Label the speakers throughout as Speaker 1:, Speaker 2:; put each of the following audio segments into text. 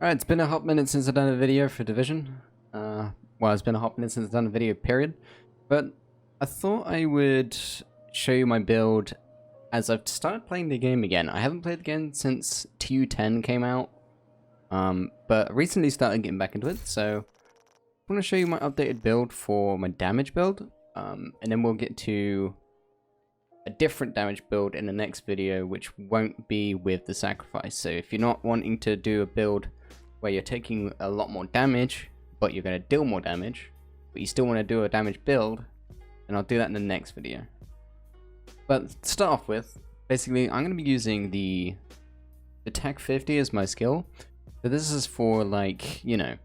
Speaker 1: Alright, it's been a hot minute since I've done a video for Division. Well, it's been a hot minute since I've done a video, period. But I thought I would show you my build as I've started playing the game again. I haven't played the game since TU10 came out, but I recently started getting back into it, so I want to show you my updated build for my damage build, and then we'll get to a different damage build in the next video, which won't be with the sacrifice. So if you're not wanting to do a build where you're taking a lot more damage, but you're going to deal more damage, but you still want to do a damage build, then I'll do that in the next video. But to start off with, basically I'm going to be using the Tech 50 as my skill. So this is for, like, you know,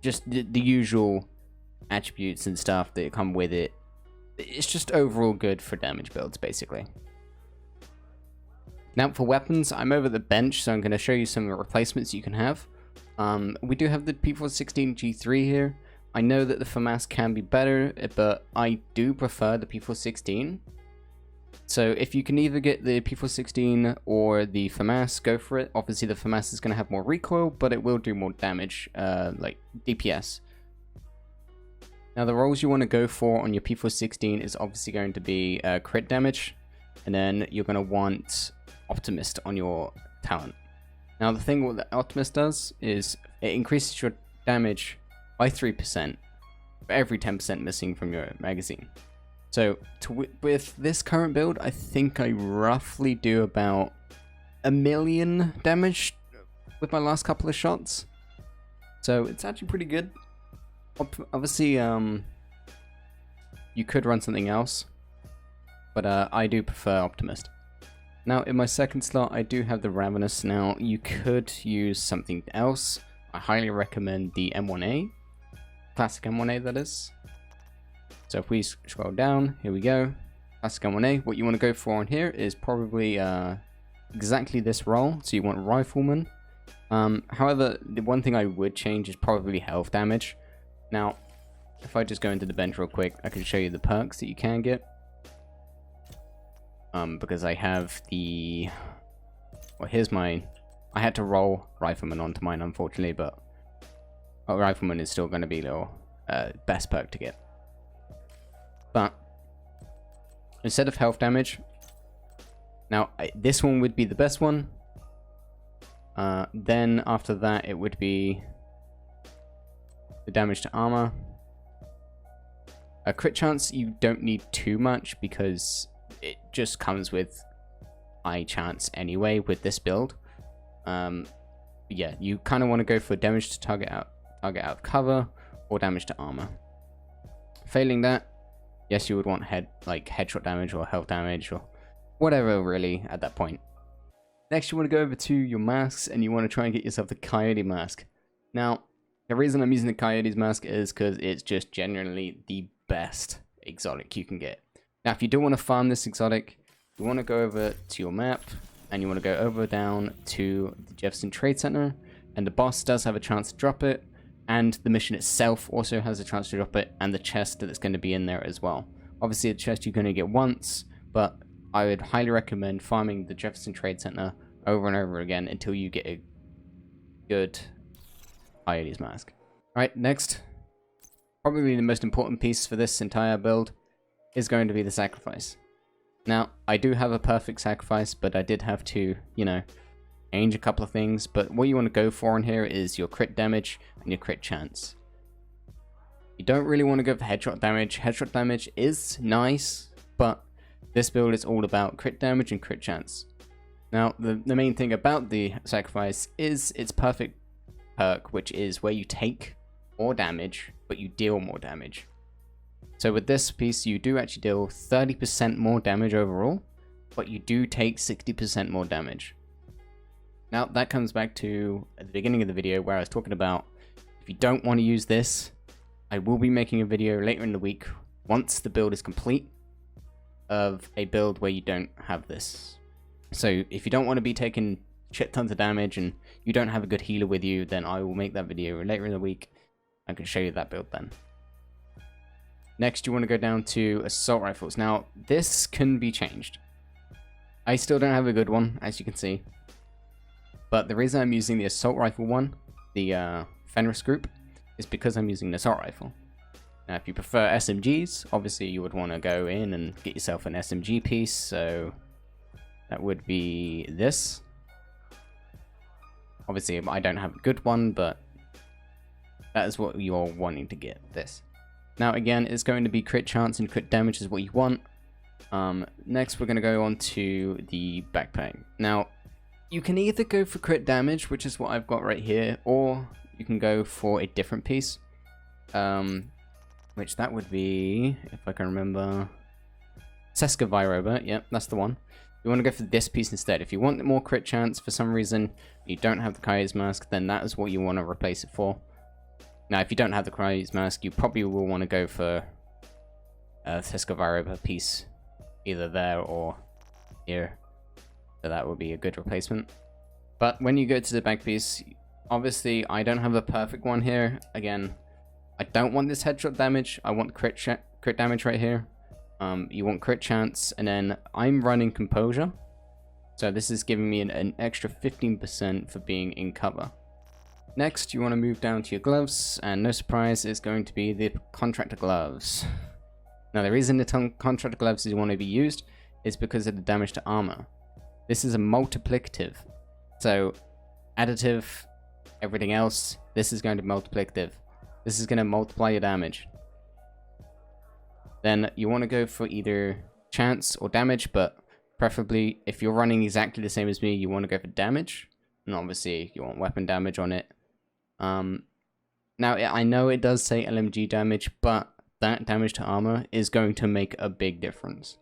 Speaker 1: just the usual attributes and stuff that come with it. It's just overall good for damage builds, basically. Now for weapons, I'm over the bench, so I'm going to show you some replacements you can have. We do have the P416 G3 here. I know that the FAMAS can be better, but I do prefer the P416. So if you can either get the P416 or the FAMAS, go for it. Obviously the FAMAS is going to have more recoil, but it will do more damage, like DPS. Now the roles you want to go for on your P416 is obviously going to be crit damage, and then you're going to want Optimist on your talent. Now the thing what the Optimist does is it increases your damage by 3% for every 10% missing from your magazine. So with this current build, I think I roughly do about 1,000,000 damage with my last couple of shots. So it's actually pretty good. Obviously, you could run something else, but I do prefer Optimist. Now, in my second slot, I do have the Ravenous. Now, you could use something else. I highly recommend the M1A. Classic M1A, that is. So if we scroll down, here we go. Classic M1A. What you want to go for on here is probably exactly this role. So you want Rifleman. However, the one thing I would change is probably health damage. Now, if I just go into the bench real quick, I can show you the perks that you can get. Because I have the... Well, here's my... I had to roll Rifleman onto mine, unfortunately, but... Rifleman is still going to be the best perk to get. But, instead of health damage... Now, this one would be the best one. Then, after that, it would be... the damage to armor. A crit chance, you don't need too much because it just comes with high chance anyway with this build. Yeah, you kind of want to go for damage to target out of cover or damage to armor. Failing that, yes, you would want headshot damage or health damage or whatever really at that point. Next, you want to go over to your masks and you want to try and get yourself the Coyote mask. Now, the reason I'm using the Coyote's mask is because it's just generally the best exotic you can get. Now, if you do want to farm this exotic, you want to go over to your map, and you want to go over down to the Jefferson Trade Center, and the boss does have a chance to drop it, and the mission itself also has a chance to drop it, and the chest that's going to be in there as well. Obviously, the chest you're going to get once, but I would highly recommend farming the Jefferson Trade Center over and over again until you get a good Coyote's mask. Alright, next, probably the most important piece for this entire build is going to be the sacrifice. Now, I do have a perfect sacrifice, but I did have to, you know, change a couple of things. But what you want to go for in here is your crit damage and your crit chance. You don't really want to go for headshot damage. Headshot damage is nice, but this build is all about crit damage and crit chance. Now, the main thing about the sacrifice is its perfect perk, which is where you take more damage, but you deal more damage. So with this piece, you do actually deal 30% more damage overall, but you do take 60% more damage. Now, that comes back to at the beginning of the video where I was talking about if you don't want to use this, I will be making a video later in the week, once the build is complete, of a build where you don't have this. So if you don't want to be taking shit tons of damage and you don't have a good healer with you, then I will make that video later in the week. I can show you that build then. Next, you want to go down to assault rifles. Now, this can be changed. I still don't have a good one, as you can see. But the reason I'm using the assault rifle one, the Fenris group, is because I'm using the assault rifle. Now, if you prefer SMGs, obviously you would want to go in and get yourself an SMG piece, so that would be this. Obviously, I don't have a good one, but that is what you're wanting to get, this. Now, again, it's going to be crit chance and crit damage is what you want. Next, we're going to go on to the backpack. Now, you can either go for crit damage, which is what I've got right here, or you can go for a different piece. Which that would be, if I can remember, Seska Viroba. Yep, that's the one. You want to go for this piece instead. If you want more crit chance for some reason, you don't have the Kaya's Mask, then that is what you want to replace it for. Now, if you don't have the Kaya's Mask, you probably will want to go for a Seska Viroba piece, either there or here. So that would be a good replacement. But when you go to the back piece, obviously I don't have a perfect one here. Again, I don't want this headshot damage. I want crit damage right here. You want crit chance, and then I'm running composure. So this is giving me an extra 15% for being in cover. Next, you want to move down to your gloves, and no surprise, it's going to be the contractor gloves. Now, the reason the contractor gloves want to be used is because of the damage to armor. This is a multiplicative. So, additive, everything else, this is going to be multiplicative. This is going to multiply your damage. Then you want to go for either chance or damage, but preferably if you're running exactly the same as me, you want to go for damage. And obviously you want weapon damage on it. Now I know it does say LMG damage, but that damage to armor is going to make a big difference.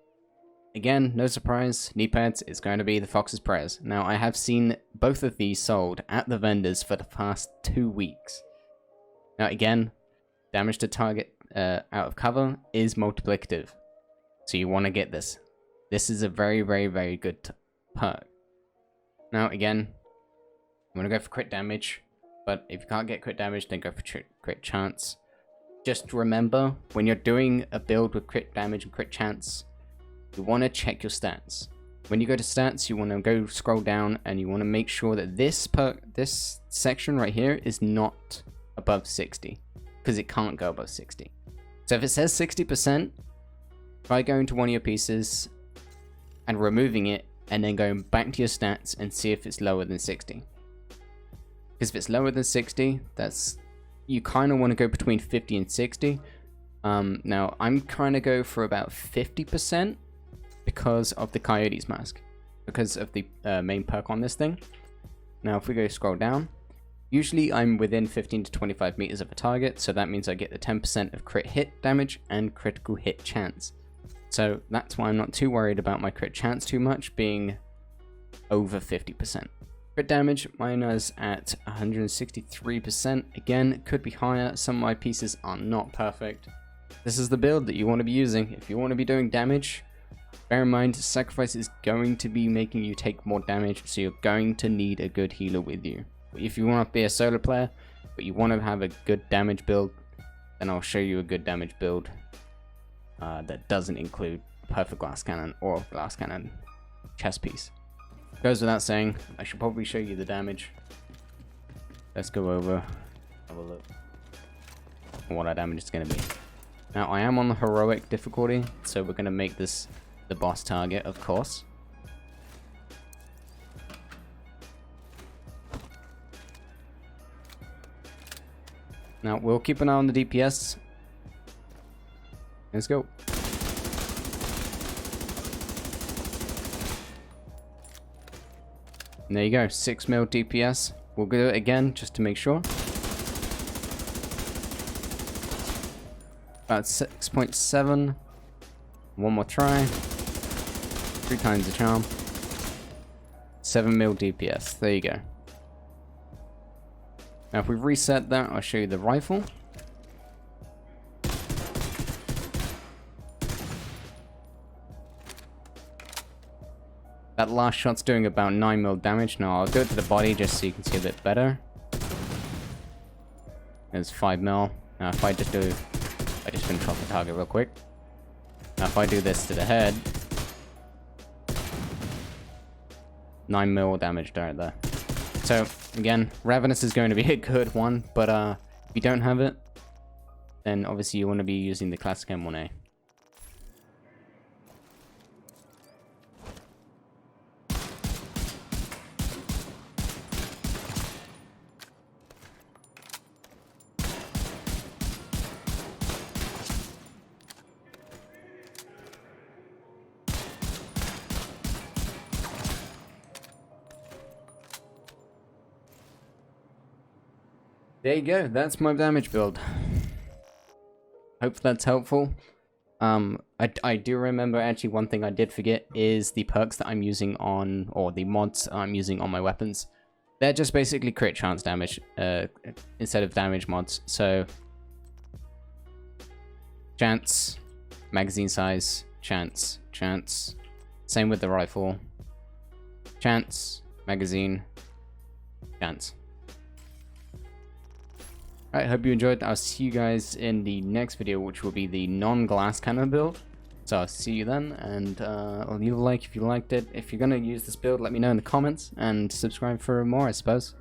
Speaker 1: Again, no surprise, knee pads is going to be the Fox's Prayers. Now I have seen both of these sold at the vendors for the past 2 weeks. Now again, damage to target out of cover is multiplicative. So you want to get this. This is a very, very, very good perk. Now again, you want to go for crit damage, but if you can't get crit damage, then go for crit chance. Just remember, when you're doing a build with crit damage and crit chance, you want to check your stats. When you go to stats, you want to go scroll down and you want to make sure that this section right here is not above 60, because it can't go above 60. So if it says 60%, try going to one of your pieces and removing it, and then going back to your stats and see if it's lower than 60. Because if it's lower than 60, that's, you kind of want to go between 50 and 60. Now I'm trying to go for about 50% because of the Coyote's Mask, because of the main perk on this thing. Now if we go scroll down, usually I'm within 15 to 25 meters of a target, so that means I get the 10% of crit hit damage and critical hit chance. So that's why I'm not too worried about my crit chance too much being over 50%. Crit damage, mine is at 163%. Again, it could be higher. Some of my pieces are not perfect. This is the build that you want to be using. If you want to be doing damage, bear in mind, Sacrifice is going to be making you take more damage, so you're going to need a good healer with you. If you want to be a solo player, but you want to have a good damage build, then I'll show you a good damage build that doesn't include perfect glass cannon or glass cannon chest piece. Goes without saying, I should probably show you the damage. Let's go over, have a look at what our damage is going to be. Now I am on the heroic difficulty, so we're going to make this the boss target, of course. Now we'll keep an eye on the DPS. Let's go. And there you go, 6 mil DPS. We'll do it again just to make sure. About 6.7. One more try. 3 times the charm. 7 mil DPS. There you go. Now if we reset that, I'll show you the rifle. That last shot's doing about 9 mil damage. Now I'll do it to the body just so you can see a bit better. There's 5 mil. Now if I just finish off the target real quick. Now if I do this to the head, 9 mil damage right there. So, again, Ravenous is going to be a good one, but if you don't have it, then obviously you want to be using the classic M1A. There you go, that's my damage build. Hope that's helpful. I do remember actually one thing I did forget is the perks that I'm using on, or the mods I'm using on my weapons. They're just basically crit chance damage instead of damage mods. So, chance, magazine size, chance, chance. Same with the rifle. Chance, magazine, chance. Alright, hope you enjoyed. I'll see you guys in the next video, which will be the non-glass cannon build. So I'll see you then, and I'll leave a like if you liked it. If you're going to use this build, let me know in the comments, and subscribe for more, I suppose.